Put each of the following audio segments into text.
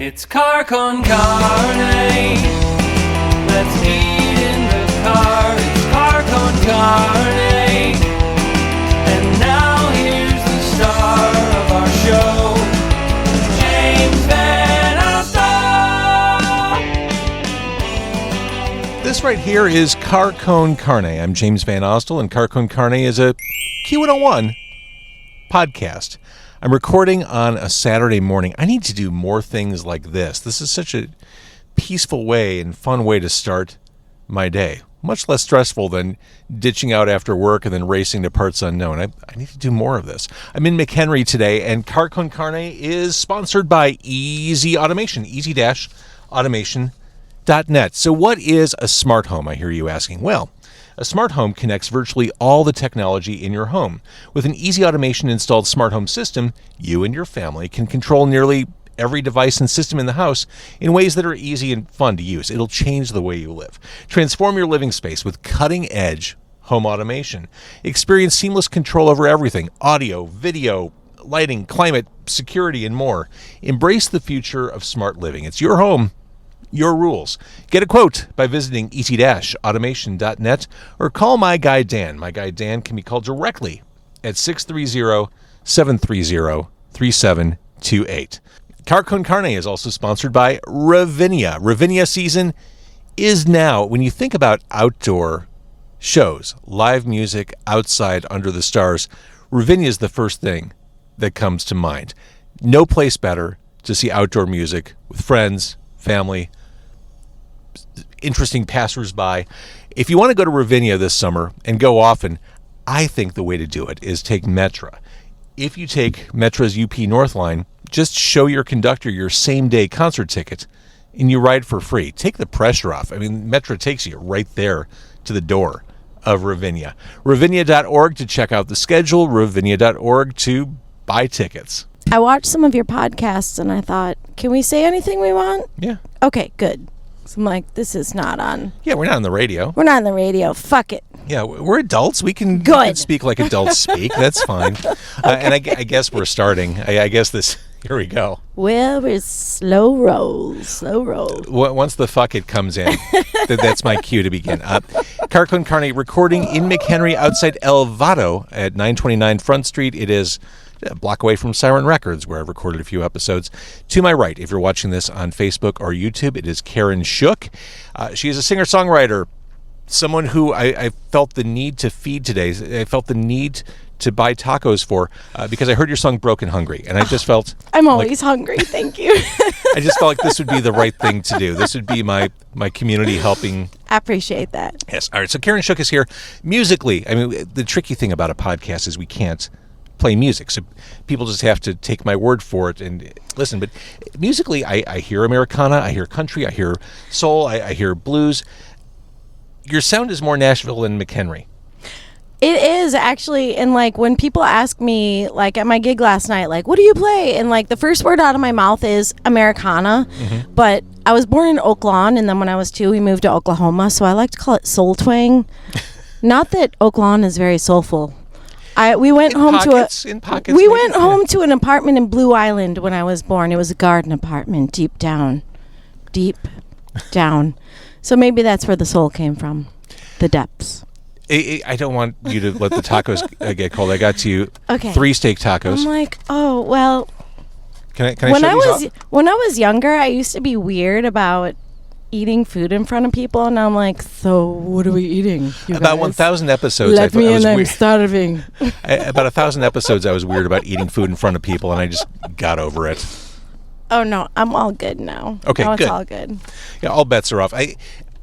It's car con carne. Let's eat in the car. It's car con carne. And now here's the star of our show, James Van Ostel. This right here is Car Con Carne. I'm James Van Ostel, and Car Con Carne is a Q101 podcast. I'm recording on a Saturday morning. I need to do more things like this. This is such a peaceful way and fun way to start my day. Much less stressful than ditching out after work and then racing to parts unknown. I need to do more of this. I'm in McHenry today, and Car Con Carne is sponsored by Easy Automation, easy-automation.net. So what is a smart home, I hear you asking? Well, a smart home connects virtually all the technology in your home. With an Easy Automation installed smart home system, you and your family can control nearly every device and system in the house in ways that are easy and fun to use. It'll change the way you live. Transform your living space with cutting-edge home automation. Experience seamless control over everything: audio, video, lighting, climate, security, and more. Embrace the future of smart living. It's your home, your rules. Get a quote by visiting easy-automation.net or call my guy Dan. My guy Dan can be called directly at 630-730-3728. Car Con Carne is also sponsored by Ravinia. Ravinia season is now. When you think about outdoor shows, live music outside under the stars, Ravinia is the first thing that comes to mind. No place better to see outdoor music with friends, family, interesting passersby. If you want to go to Ravinia this summer and go often, I think the way to do it is take Metra. If you take Metra's UP North Line, just show your conductor your same-day concert ticket, and you ride for free. Take the pressure off. I mean, Metra takes you right there to the door of Ravinia. Ravinia.org to check out the schedule. Ravinia.org to buy tickets. I watched some of your podcasts, and I thought, can we say anything we want? Yeah. Okay, good. So I'm like, this is not on. Yeah, we're not on the radio. We're not on the radio. Fuck it. Yeah, we're adults. We can speak like adults speak. That's fine. Okay. And I guess we're starting. I guess this... Here we go. Well, we're slow roll. Once the fuck it comes in, that's my cue to begin. Car Con Carne recording in McHenry outside El Vado at 929 Front Street. It is a block away from Siren Records, where I've recorded a few episodes. To my right, if you're watching this on Facebook or YouTube, it is Karen Shook. She is a singer-songwriter, someone who I felt the need to feed today. I felt the need to buy tacos for because I heard your song Broken Hungry, and I just felt I'm always hungry. Thank you. I just felt like this would be the right thing to do. This would be my community helping. I appreciate that. Yes. All right. So Karen Shook is here. Musically, I mean, the tricky thing about a podcast is we can't play music, so people just have to take my word for it and listen. But musically, I hear Americana, I hear country, I hear soul, I hear blues. Your sound is more Nashville than McHenry. It is, actually. And like when people ask me, like at my gig last night, like, what do you play? And like the first word out of my mouth is Americana. Mm-hmm. But I was born in Oak Lawn, and then when I was 2, we moved to Oklahoma, so I like to call it soul twang. Not that Oak Lawn is very soulful. We went home to an apartment in Blue Island when I was born. It was a garden apartment deep down. So maybe that's where the soul came from, the depths. I don't want you to let the tacos get cold. I got you 3 steak tacos. I'm like, oh, well. Can I show these off? When I was younger, I used to be weird about eating food in front of people, and I'm like, so what are we eating? About 1,000 episodes. Let me in, I'm starving. About 1,000 episodes, I was weird about eating food in front of people, and I just got over it. Oh, no, I'm all good now. Okay, now good. It's all good. Yeah, all bets are off.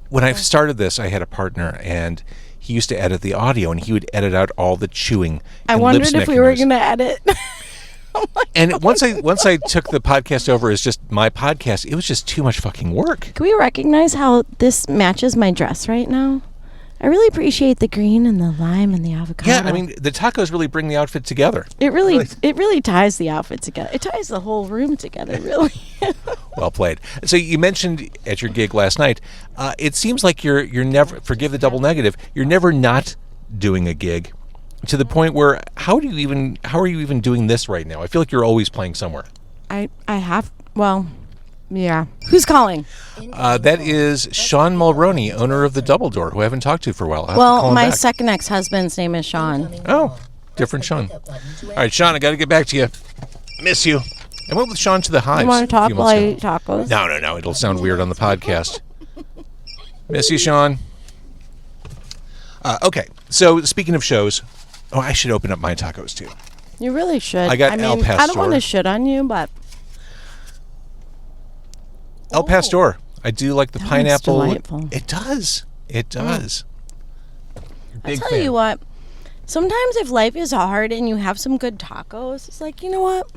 When I started this, I had a partner, and he used to edit the audio, and he would edit out all the chewing. I wondered if we were going to edit. And once I took the podcast over as just my podcast, it was just too much fucking work. Can we recognize how this matches my dress right now? I really appreciate the green and the lime and the avocado. Yeah, I mean, the tacos really bring the outfit together. It really ties the outfit together. It ties the whole room together, really. Well played. So you mentioned at your gig last night, it seems like you're never, forgive the double negative, you're never not doing a gig, to the point where how are you even doing this right now? I feel like you're always playing somewhere. I have, well, Yeah. Who's calling? That is Sean Mulroney, owner of the Double Door, who I haven't talked to for a while. I'll have to call Well, him my back. second ex-husband's name is Sean. Oh, different Sean. All right, Sean, I got to get back to you. Miss you. I went with Sean to the Hives. You want to a talk few while I months eat tacos? ago. No. It'll sound weird on the podcast. Miss you, Sean. Okay, so speaking of shows, I should open up my tacos too. You really should. I got mean, El Pastor. I don't want to shit on you, but El Pastor. I do like the That looks pineapple. delightful. It does. It does. I'll tell you what. Sometimes if life is hard and you have some good tacos, it's like, you know what?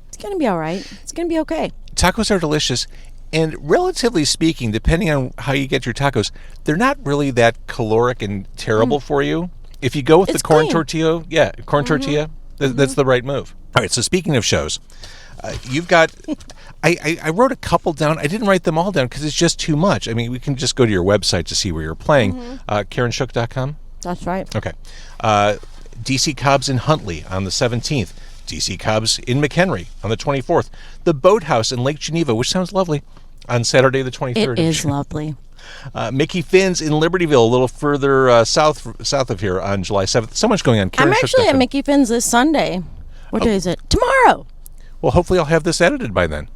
It's going to be all right. It's going to be okay. Tacos are delicious. And relatively speaking, depending on how you get your tacos, they're not really that caloric and terrible for you. If you go with It's the corn clean. tortilla, tortilla, that's the right move. All right, so speaking of shows, you've got, I wrote a couple down. I didn't write them all down because it's just too much. I mean, we can just go to your website to see where you're playing, KarenShook.com. That's right. Okay. DC Cobbs in Huntley on the 17th. DC Cobbs in McHenry on the 24th. The Boathouse in Lake Geneva, which sounds lovely, on Saturday the 23rd. It is lovely. Mickey Finn's in Libertyville, a little further south of here on July 7th. So much going on. I'm KarenShook.com. actually at Mickey Finn's this Sunday. What day is it? Tomorrow. Well, hopefully I'll have this edited by then.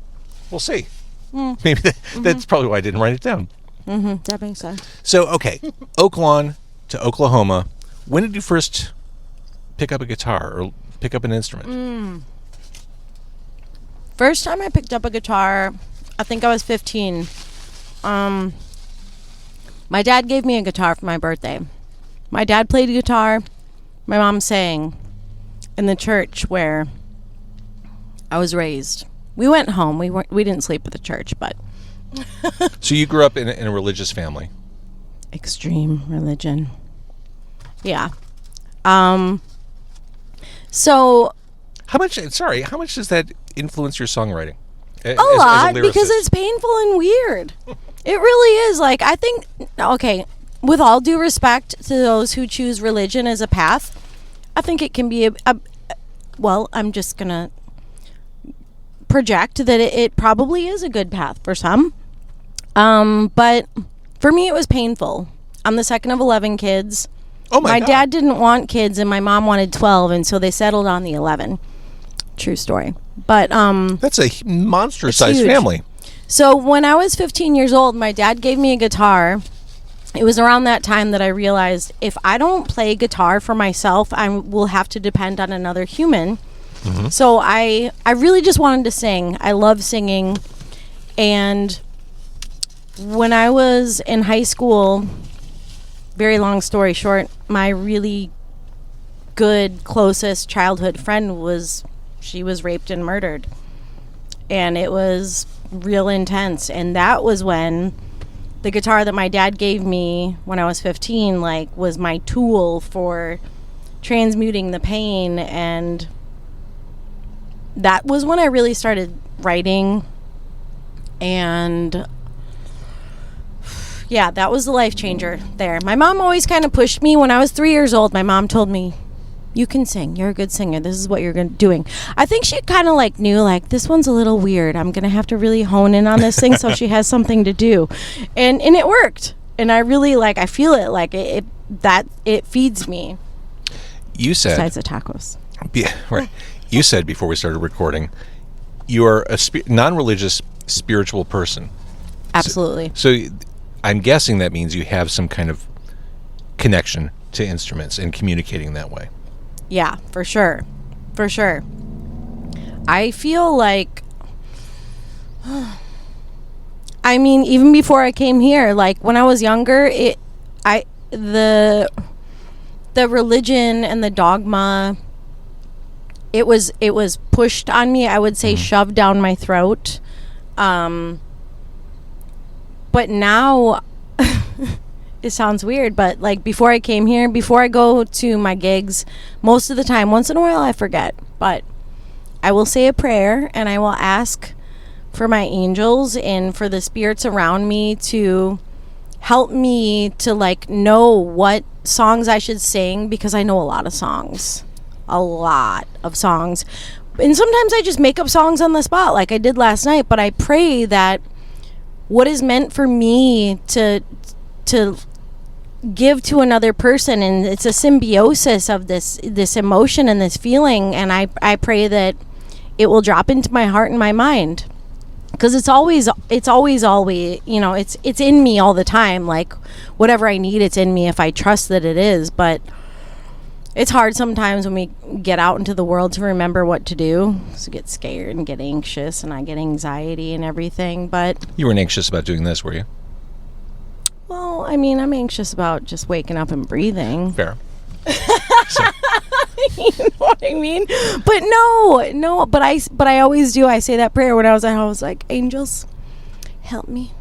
We'll see. Maybe that's probably why I didn't write it down. That makes sense. So, okay, Oak Lawn to Oklahoma. When did you first pick up a guitar or pick up an instrument? First time I picked up a guitar, I think I was 15. My dad gave me a guitar for my birthday. My dad played guitar. My mom sang in the church where I was raised. We went home. We didn't sleep at the church, but So you grew up in a religious family. extreme religion. Yeah. So How much does that influence your songwriting? a lot because it's painful and weird. It really is. Like, I think, okay, with all due respect to those who choose religion as a path, I think it can be well, I'm just going to project that it probably is a good path for some. But for me, it was painful. I'm the second of 11 kids. Oh my God. dad didn't want kids and my mom wanted 12, and so they settled on the 11. True story. But That's a monster-sized huge. family. so when I was 15 years old, my dad gave me a guitar. It was around that time that I realized if I don't play guitar for myself, I will have to depend on another human. So I really just wanted to sing. I love singing. And when I was in high school, very long story short, my really good, closest childhood friend was raped and murdered. And it was real intense. And that was when the guitar that my dad gave me when I was 15, was my tool for transmuting the pain. And that was when I really started writing. And yeah, that was the life changer there. My mom always kind of pushed me. When I was 3 years old, my mom told me, you can sing. You're a good singer. This is what you're doing. I think she kind of knew, this one's a little weird. I'm going to have to really hone in on this thing so she has something to do. And it worked. And I really, I feel it. It feeds me. You said... Besides the tacos. Yeah, right. You said before we started recording, you are a non-religious spiritual person. Absolutely. So I'm guessing that means you have some kind of connection to instruments and communicating that way. Yeah, for sure. For sure. I feel like... I mean, even before I came here, when I was younger, the religion and the dogma, it was pushed on me. I would say shoved down my throat. But now, it sounds weird, but before I came here, before I go to my gigs, most of the time, once in a while I forget, but I will say a prayer and I will ask for my angels and for the spirits around me to help me to know what songs I should sing, because I know a lot of songs, And sometimes I just make up songs on the spot like I did last night, but I pray that what is meant for me to give to another person, and it's a symbiosis of this emotion and this feeling, and I pray that it will drop into my heart and my mind, because it's always you know, it's in me all the time. Like whatever I need, it's in me if I trust that it is. But it's hard sometimes when we get out into the world to remember what to do. So get scared and get anxious, and I get anxiety and everything. But You weren't anxious about doing this, were you? well, I mean, I'm anxious about just waking up and breathing. Fair. You know what I mean? But no. But I always do. I say that prayer when I was at home. I was like, angels, help me.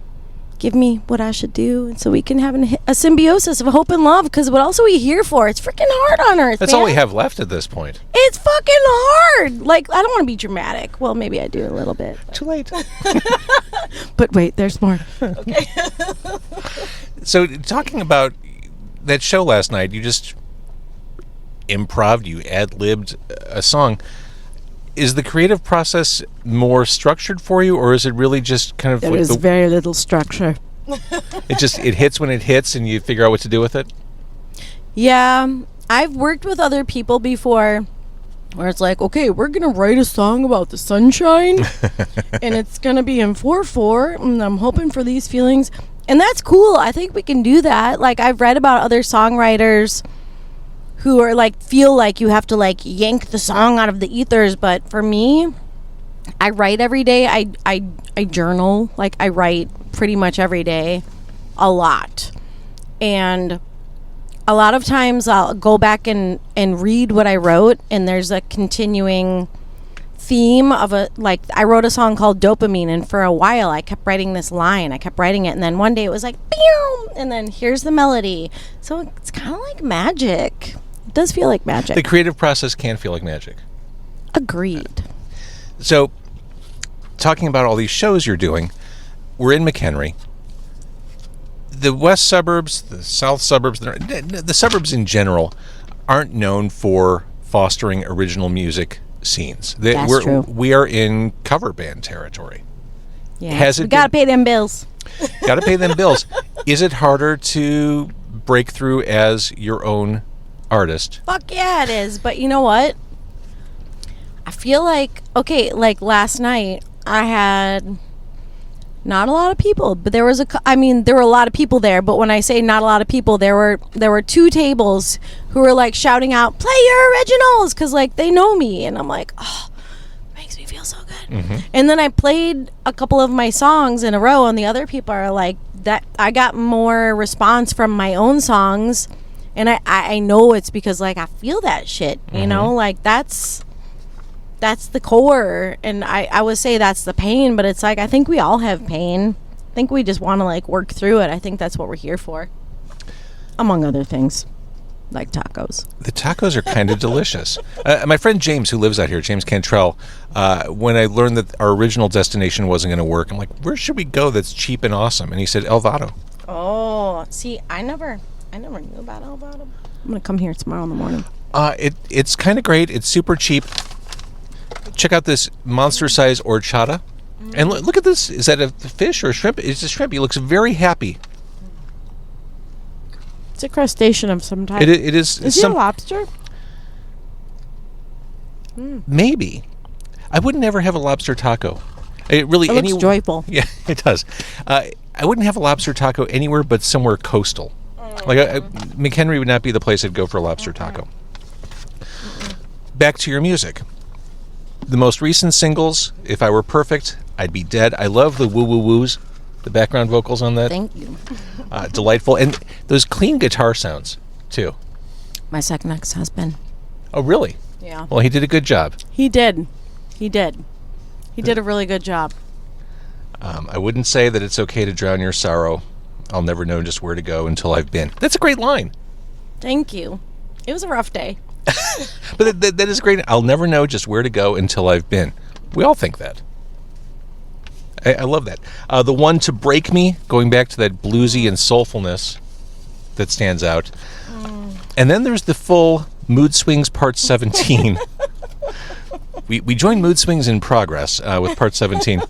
Give me what I should do, and so we can have a symbiosis of hope and love. Because what else are we here for? It's freaking hard on Earth. That's man. all we have left at this point. It's fucking hard. Like, I don't want to be dramatic. Well, maybe I do a little bit. Too late. But wait, there's more. Okay. So, talking about that show last night, you just improv, you ad-libbed a song. Is the creative process more structured for you, or is it really just kind of There like is very little structure. it hits when it hits and you figure out what to do with it? Yeah, I've worked with other people before where it's like, okay, we're going to write a song about the sunshine and it's going to be in 4/4, and I'm hoping for these feelings. And that's cool. I think we can do that. Like, I've read about other songwriters who are like, feel like you have to like yank the song out of the ethers. But for me, I write every day. I journal. Like, I write pretty much every day, a lot. And a lot of times I'll go back and read what I wrote, and there's a continuing theme of I wrote a song called Dopamine, and for a while I kept writing this line. I kept writing it, and then one day it was like, pew, and then here's the melody. So it's kind of like magic. It does feel like magic. The creative process can feel like magic. Agreed. So, talking about all these shows you're doing, we're in McHenry. The west suburbs, the south suburbs, the suburbs in general aren't known for fostering original music scenes. That's true. We are in cover band territory. Yeah. We gotta pay them bills. Got to pay them bills. Is it harder to break through as your own artist? Fuck yeah, it is. But you know what? I feel like, okay, like last night I had not a lot of people, but there were a lot of people there. But when I say not a lot of people, there were 2 tables who were like shouting out, "Play your originals," because like they know me, and I'm like, oh, it makes me feel so good. Mm-hmm. And then I played a couple of my songs in a row, and the other people are like, that I got more response from my own songs, and I know it's because like I feel that shit, you know, like that's the core. And I would say that's the pain, but it's like, I think we all have pain. I think we just want to like work through it. I think that's what we're here for, among other things, like tacos. The tacos are kind of delicious. My friend James, who lives out here, James Cantrell, when I learned that our original destination wasn't going to work, I'm like, where should we go that's cheap and awesome? And he said, El Vado. Oh, see, I never knew about El Vado. I'm going to come here tomorrow in the morning. It's kind of great. It's super cheap. Check out this monster-sized horchata. And look at this. Is that a fish or a shrimp? It's a shrimp. He looks very happy. It's a crustacean of some type. It is. Is it a lobster? Maybe. I would never have a lobster taco. It looks joyful. Yeah, it does. I wouldn't have a lobster taco anywhere but somewhere coastal. Like McHenry would not be the place I'd go for a lobster taco. Back to your music. The most recent singles, If I Were Perfect, I'd Be Dead. I love the woo-woo-woos, the background vocals on that. Thank you. Delightful. And those clean guitar sounds, too. My second ex-husband. Oh, really? Yeah. Well, he did a good job. He did. He did a really good job. I wouldn't say that it's okay to drown your sorrow. I'll never know just where to go until I've been. That's a great line. Thank you. It was a rough day. But that is great. I'll never know just where to go until I've been. We all think that. I love that. The one, To Break Me, going back to that bluesy and soulfulness that stands out. And then there's the full Mood Swings Part 17. We joined Mood Swings in Progress with part 17.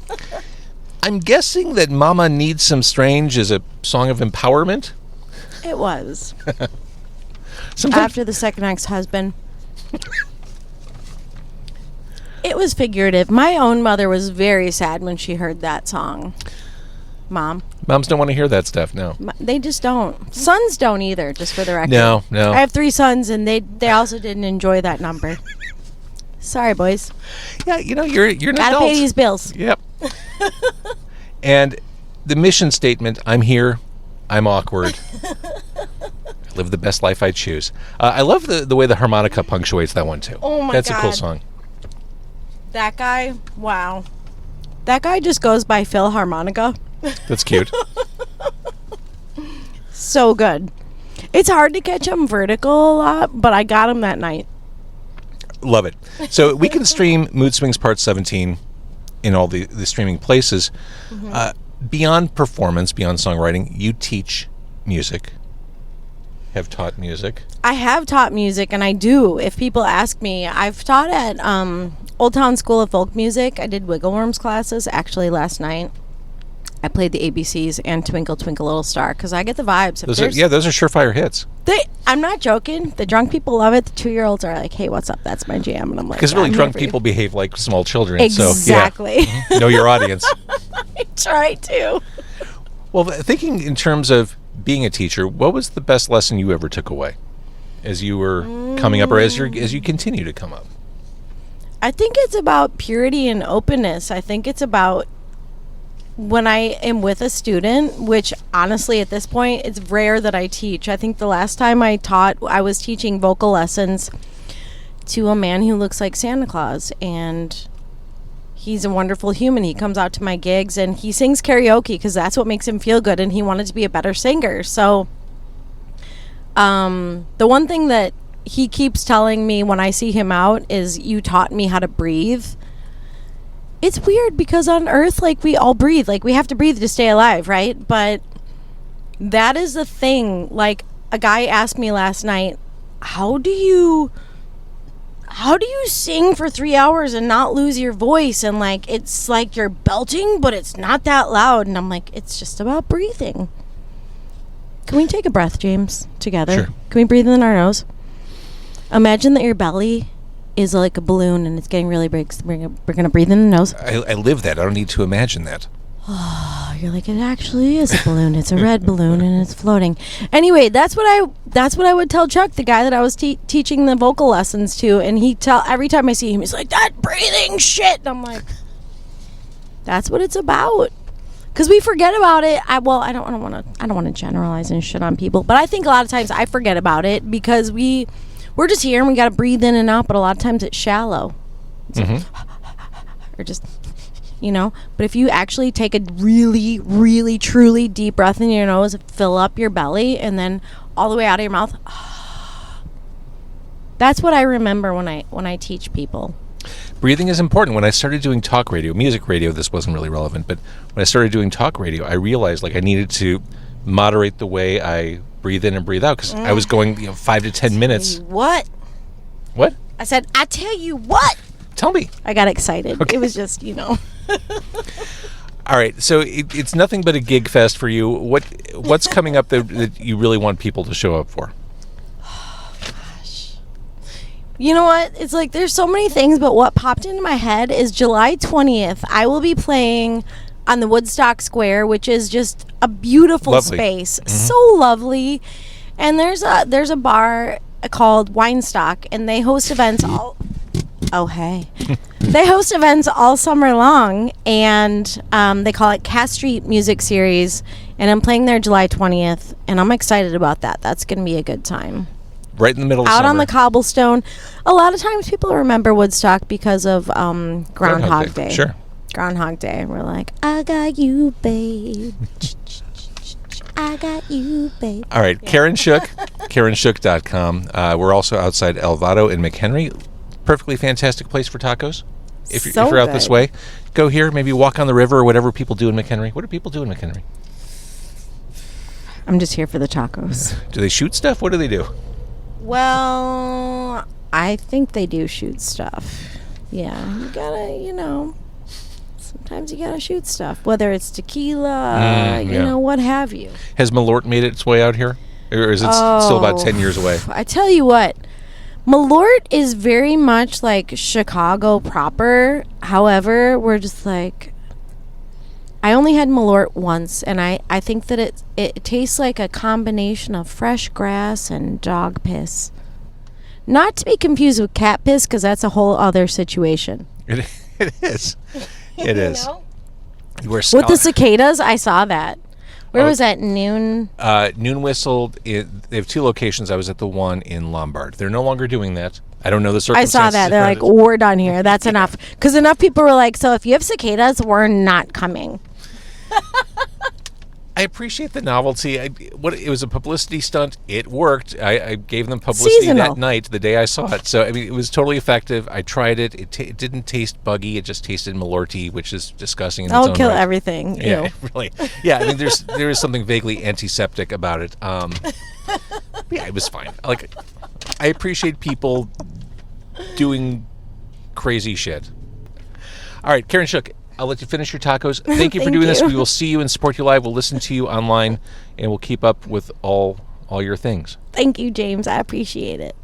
I'm guessing that Mama Needs Some Strange is a song of empowerment? It was. Sometimes After the second ex-husband. It was figurative. My own mother was very sad when she heard that song. Moms don't want to hear that stuff, no. They just don't. Sons don't either, just for the record. No. I have 3 sons, and they also didn't enjoy that number. Sorry, boys. Yeah, you're an adult. Gotta pay these bills. Yep. And the mission statement, I'm here, I'm awkward. I live the best life I choose. I love the way the harmonica punctuates that one, too. Oh, my That's God. a cool song. That guy, wow. That guy just goes by Phil Harmonica. That's cute. So good. It's hard to catch him vertical a lot, but I got him that night. Love it. So we can stream Mood Swings Part 17 in all the streaming places. Beyond performance, beyond songwriting, you teach music. Have taught music. I have taught music, and I do. If people ask me, I've taught at Old Town School of Folk Music. I did Wiggle Worms classes actually last night. I played the ABCs and Twinkle Twinkle Little Star because I get the vibes. Those are surefire hits. I'm not joking. The drunk people love it. The 2-year-olds are like, "Hey, what's up? That's my jam." And I'm like, because really, "I'm drunk here for you." people behave like small children. Exactly. So, yeah. Know your audience. I try to. Well, thinking in terms of being a teacher, what was the best lesson you ever took away as you were coming up, or as you continue to come up? I think it's about purity and openness. I think it's about when I am with a student, which honestly at this point, it's rare that I teach. I think the last time I taught, I was teaching vocal lessons to a man who looks like Santa Claus, and he's a wonderful human. He comes out to my gigs and he sings karaoke because that's what makes him feel good, and he wanted to be a better singer. So the one thing that he keeps telling me when I see him out is, "You taught me how to breathe." It's weird because on Earth, like, we all breathe. Like, we have to breathe to stay alive, right? But that is the thing. Like, a guy asked me last night, how do you sing for 3 hours and not lose your voice? And, like, it's like you're belting, but it's not that loud. And I'm like, it's just about breathing. Can we take a breath, James, together? Sure. Can we breathe in our nose? Imagine that your belly is like a balloon and it's getting really big. So we're gonna breathe in the nose. I live that. I don't need to imagine that. Oh, you're like, it actually is a balloon. It's a red balloon and it's floating. Anyway, that's what I would tell Chuck, the guy that I was teaching the vocal lessons to, and every time I see him, he's like, "That breathing shit." And I'm like, that's what it's about. Because we forget about it. I don't want to generalize and shit on people, but I think a lot of times I forget about it because we're just here and we got to breathe in and out, but a lot of times it's shallow. It's like, or just, But if you actually take a really, really, truly deep breath in your nose, fill up your belly, and then all the way out of your mouth, that's what I remember when I teach people. Breathing is important. When I started doing talk radio, music radio, this wasn't really relevant, but when I started doing talk radio, I realized I needed to moderate the way I breathe in and breathe out because I was going 5 to 10 minutes. What? What? I said, I tell you what. Tell me. I got excited. Okay. It was just, All right, so it's nothing but a gig fest for you. What's coming up that you really want people to show up for? Oh, gosh. You know what? It's like there's so many things, but what popped into my head is July 20th. I will be playing on the Woodstock Square, which is just a beautiful space. Mm-hmm. So lovely. And there's a bar called Winestock, and they host events all... Oh, hey. They host events all summer long, and they call it Cass Street Music Series, and I'm playing there July 20th, and I'm excited about that. That's going to be a good time. Right in the middle of Out summer. on the cobblestone. A lot of times people remember Woodstock because of Groundhog Day. Sure. Groundhog Day. We're like, I got you, babe. I got you, babe. All right, yeah. Karen Shook, KarenShook.com. We're also outside El Vado in McHenry. Perfectly fantastic place for tacos. If you're out this way, go here, maybe walk on the river or whatever people do in McHenry. What do people do in McHenry? I'm just here for the tacos. Do they shoot stuff? What do they do? Well, I think they do shoot stuff. Yeah, you gotta, sometimes you gotta shoot stuff, whether it's tequila, what have you. Has Malort made its way out here? Or is it still about 10 years away? I tell you what, Malort is very much like Chicago proper. However, we're just like, I only had Malort once, and I think that it tastes like a combination of fresh grass and dog piss. Not to be confused with cat piss, because that's a whole other situation. It is. It is. With the cicadas, I saw that. Where was that? Noon Whistle. They have 2 locations. I was at the one in Lombard. They're no longer doing that. I don't know the I circumstances. saw that. They're like, we're done here. That's enough. Because enough people were like, so if you have cicadas, we're not coming. I appreciate the novelty. It was a publicity stunt. It worked. I gave them publicity Seasonal. that night, the day I saw it. So, it was totally effective. I tried it. It didn't taste buggy. It just tasted Malorty, which is disgusting in its own I'll kill right. everything. Yeah, Ew. really. Yeah, there is something vaguely antiseptic about it. Yeah, it was fine. I appreciate people doing crazy shit. All right, Karen Shook, I'll let you finish your tacos. Thank you for doing this. We will see you and support you live. We'll listen to you online, and we'll keep up with all your things. Thank you, James. I appreciate it.